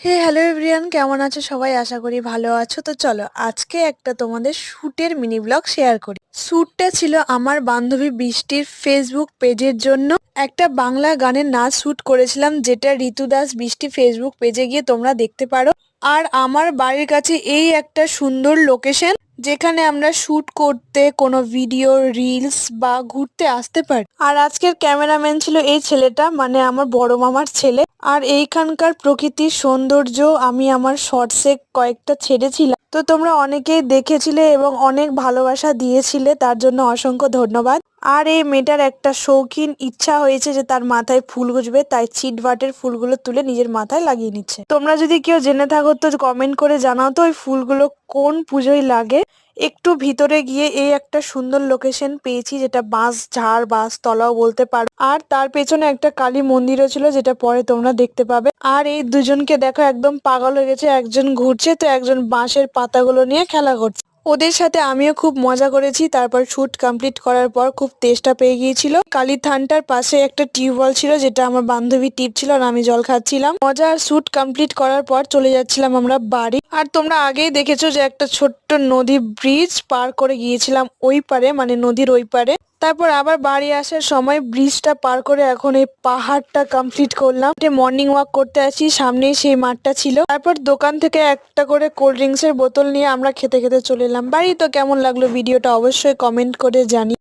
Hello everyone, কেমন আছো সবাই? আশা করি ভালো আছো। তো চলো আজকে একটা তোমাদের শ্যুটের মিনি ব্লগ শেয়ার করি। শ্যুটটা ছিল আমার বান্ধবী বৃষ্টির ফেসবুক পেজের জন্য। একটা বাংলা গানের নাচ শ্যুট করেছিলাম, যেটা ঋতু দাস বৃষ্টি ফেসবুক পেজে গিয়ে তোমরা দেখতে পারো। আর আমার বাড়ির কাছে এই একটা সুন্দর লোকেশন, যেখানে আমরা শ্যুট করতে কোনো ভিডিও, রিলস বা ঘুরতে আসতে পারি। আর আজকের ক্যামেরাম্যান ছিল এই ছেলেটা, মানে আমার বড় মামার ছেলে। আর এইখানকার প্রকৃতির সৌন্দর্য আমি আমার শর্টসে কয়েকটা ছেড়েছিলাম, তো তোমরা অনেকেই দেখেছিলে এবং অনেক ভালোবাসা দিয়েছিলে, তার জন্য অসংখ্য ধন্যবাদ। আর এই মেয়েটার একটা শৌখিন ইচ্ছা হয়েছে যে তার মাথায় ফুল গুজবে, তাই চিটবাটের ফুলগুলো তুলে নিজের মাথায় লাগিয়ে নিচ্ছে। তোমরা যদি কেউ জেনে থাকো তো কমেন্ট করে জানাও তো ওই ফুলগুলো কোন পুজোয় লাগে। একটু ভিতরে গিয়ে এই একটা সুন্দর লোকেশন পেয়েছি, যেটা বাঁশ ঝাড় বাঁশ তলাও বলতে পারো। আর তার পেছনে একটা কালী মন্দিরও ছিল, যেটা পরে তোমরা দেখতে পাবে। আর এই দুজনকে দেখো একদম পাগল হয়ে গেছে, একজন ঘুরছে তো একজন বাঁশের পাতাগুলো নিয়ে খেলা করছে। ওদের সাথে আমিও খুব মজা করেছি। তারপর শুট কমপ্লিট করার পর খুব তেষ্টা পেয়ে গিয়েছিল। কালী থানটার পাশে একটা টিউবওয়েল ছিল, যেটা আমার বান্ধবী টিপ ছিল আর আমি জল খাচ্ছিলাম। মজার শুট কমপ্লিট করার পর চলে যাচ্ছিলাম আমরা বাড়ি। আর তোমরা আগেই দেখেছো যে একটা ছোট্ট নদী ব্রিজ পার করে গিয়েছিলাম ওই পারে, মানে নদীর ওই পারে। তারপর আবার বাড়ি আসার সময় ব্রিজটা পার করে এখন এই পাহাড়টা কমপ্লিট করলাম। মর্নিং ওয়াক করতে আসি, সামনেই সেই মাঠটা ছিল। তারপর দোকান থেকে একটা করে কোল্ড ড্রিঙ্কস এর বোতল নিয়ে আমরা খেতে খেতে চলে এলাম বাড়ি। তো কেমন লাগলো ভিডিওটা অবশ্যই কমেন্ট করে জানি।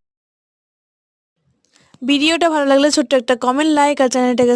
ভিডিওটা ভালো লাগলে ছোট্ট একটা কমেন্ট, লাইক আর চ্যানেলটাকে